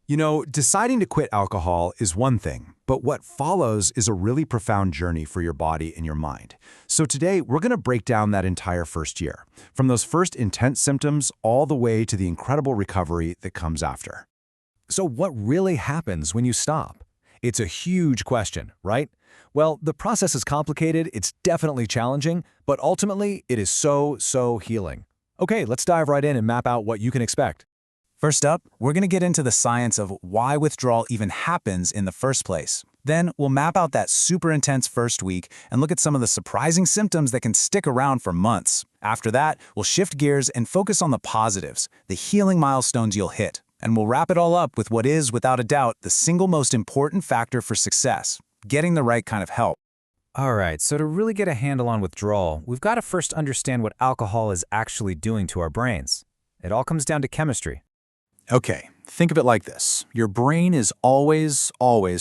You know, deciding to quit alcohol is one thing, but what follows is a really profound journey for your body and your mind. So today, we're going to break down that entire first year, from those first intense symptoms all the way to the incredible recovery that comes after. So what really happens when you stop? It's a huge question, right? Well, the process is complicated, it's definitely challenging, but ultimately, it is so healing. Okay, let's dive right in and map out what you can expect. First up, we're going to get into the science of why withdrawal even happens in the first place. Then, we'll map out that super intense first week and look at some of the surprising symptoms that can stick around for months. After that, we'll shift gears and focus on the positives, the healing milestones you'll hit. And we'll wrap it all up with what is, without a doubt, the single most important factor for success: getting the right kind of help. All right, so to really get a handle on withdrawal, we've got to first understand what alcohol is actually doing to our brains. It all comes down to chemistry. Okay, think of it like this. Your brain is always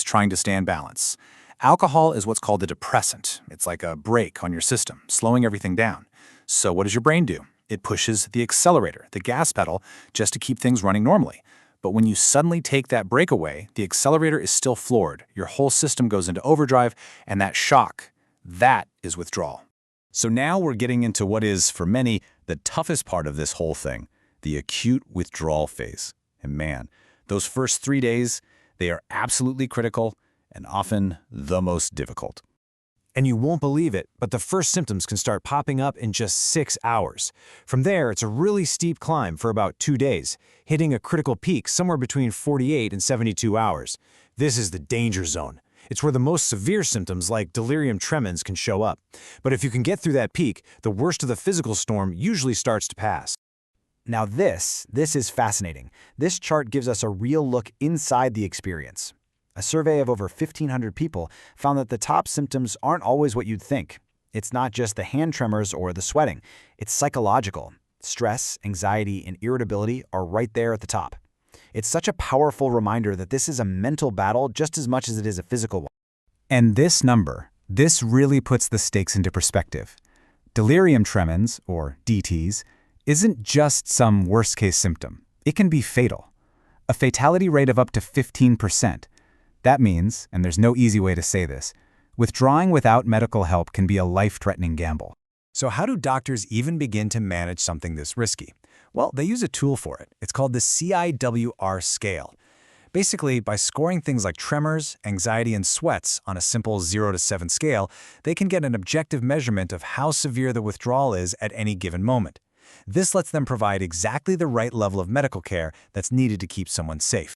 trying to stay in balance. Alcohol is what's called a depressant. It's like a brake on your system, slowing everything down. So what does your brain do? It pushes the accelerator, the gas pedal, just to keep things running normally. But when you suddenly take that brake away, the accelerator is still floored. Your whole system goes into overdrive, and that shock, that is withdrawal. So now we're getting into what is, for many, the toughest part of this whole thing: the acute withdrawal phase. And man, those first 3 days, they are absolutely critical and often the most difficult. And you won't believe it, but the first symptoms can start popping up in just 6 hours. From there, it's a really steep climb for about 2 days, hitting a critical peak somewhere between 48 and 72 hours. This is the danger zone. It's where the most severe symptoms like delirium tremens can show up. But if you can get through that peak, the worst of the physical storm usually starts to pass. Now this is fascinating. This chart gives us a real look inside the experience. A survey of over 1,500 people found that the top symptoms aren't always what you'd think. It's not just the hand tremors or the sweating. It's psychological. Stress, anxiety, and irritability are right there at the top. It's such a powerful reminder that this is a mental battle just as much as it is a physical one. And this number, this really puts the stakes into perspective. Delirium tremens, or DTs, isn't just some worst-case symptom. It can be fatal. A fatality rate of up to 15%. That means, and there's no easy way to say this, withdrawing without medical help can be a life-threatening gamble. So how do doctors even begin to manage something this risky? Well, they use a tool for it. It's called the CIWR scale. Basically, by scoring things like tremors, anxiety, and sweats on a simple 0 to 7 scale, they can get an objective measurement of how severe the withdrawal is at any given moment. This lets them provide exactly the right level of medical care that's needed to keep someone safe.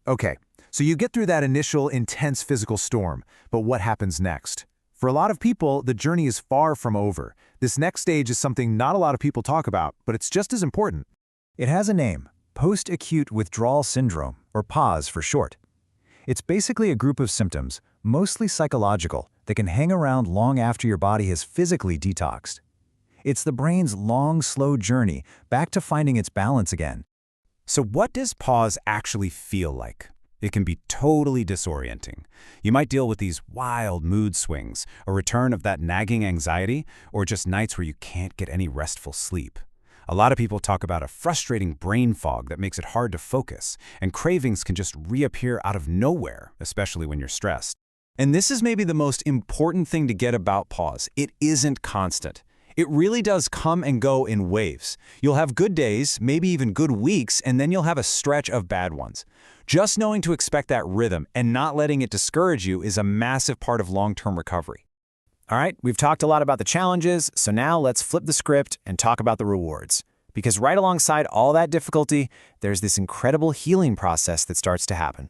Okay, so you get through that initial intense physical storm, but what happens next? For a lot of people, the journey is far from over. This next stage is something not a lot of people talk about, but it's just as important. It has a name: post-acute withdrawal syndrome, or PAWS for short. It's basically a group of symptoms, mostly psychological, that can hang around long after your body has physically detoxed. It's the brain's long, slow journey back to finding its balance again. So what does pause actually feel like? It can be totally disorienting. You might deal with these wild mood swings, a return of that nagging anxiety, or just nights where you can't get any restful sleep. A lot of people talk about a frustrating brain fog that makes it hard to focus, and cravings can just reappear out of nowhere, especially when you're stressed. And this is maybe the most important thing to get about pause. It isn't constant. It really does come and go in waves. You'll have good days, maybe even good weeks, and then you'll have a stretch of bad ones. Just knowing to expect that rhythm and not letting it discourage you is a massive part of long-term recovery. All right, we've talked a lot about the challenges, so now let's flip the script and talk about the rewards. Because right alongside all that difficulty, there's this incredible healing process that starts to happen.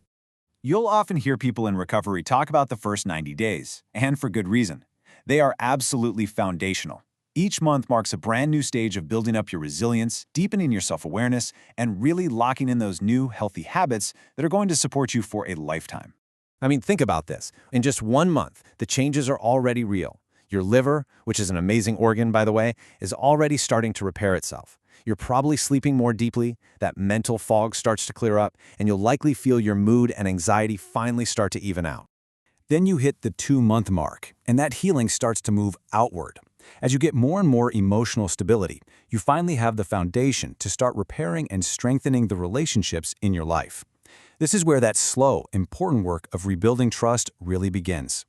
You'll often hear people in recovery talk about the first 90 days, and for good reason. They are absolutely foundational. Each month marks a brand new stage of building up your resilience, deepening your self-awareness, and really locking in those new, healthy habits that are going to support you for a lifetime. I mean, think about this. In just 1 month, the changes are already real. Your liver, which is an amazing organ, by the way, is already starting to repair itself. You're probably sleeping more deeply, that mental fog starts to clear up, and you'll likely feel your mood and anxiety finally start to even out. Then you hit the 2-month mark, and that healing starts to move outward. As you get more and more emotional stability, you finally have the foundation to start repairing and strengthening the relationships in your life. This is where that slow, important work of rebuilding trust really begins.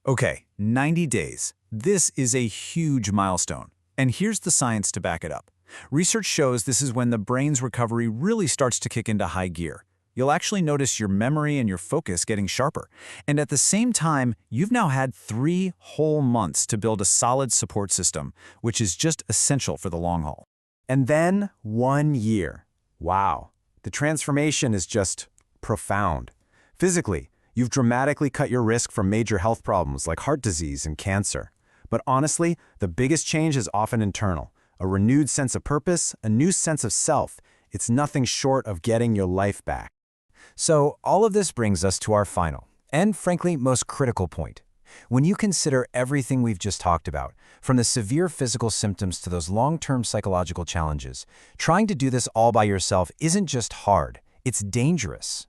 Okay, 90 days. This is a huge milestone. And here's the science to back it up. Research shows this is when the brain's recovery really starts to kick into high gear. You'll actually notice your memory and your focus getting sharper. And at the same time, you've now had 3 whole months to build a solid support system, which is just essential for the long haul. And then 1 year. Wow. The transformation is just profound. Physically, you've dramatically cut your risk from major health problems like heart disease and cancer. But honestly, the biggest change is often internal. A renewed sense of purpose, a new sense of self. It's nothing short of getting your life back. So all of this brings us to our final, and frankly, most critical point. When you consider everything we've just talked about, from the severe physical symptoms to those long-term psychological challenges, trying to do this all by yourself isn't just hard, it's dangerous.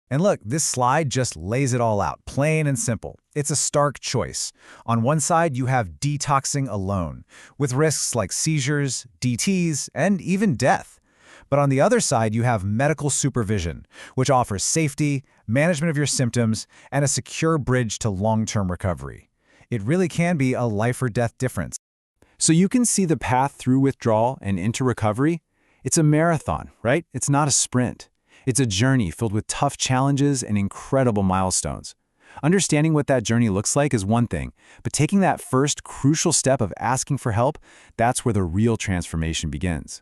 And look, this slide just lays it all out, plain and simple. It's a stark choice. On one side, you have detoxing alone, with risks like seizures, DTs, and even death. But on the other side, you have medical supervision, which offers safety, management of your symptoms, and a secure bridge to long-term recovery. It really can be a life-or-death difference. So you can see the path through withdrawal and into recovery. It's a marathon, right? It's not a sprint. It's a journey filled with tough challenges and incredible milestones. Understanding what that journey looks like is one thing, but taking that first crucial step of asking for help, that's where the real transformation begins.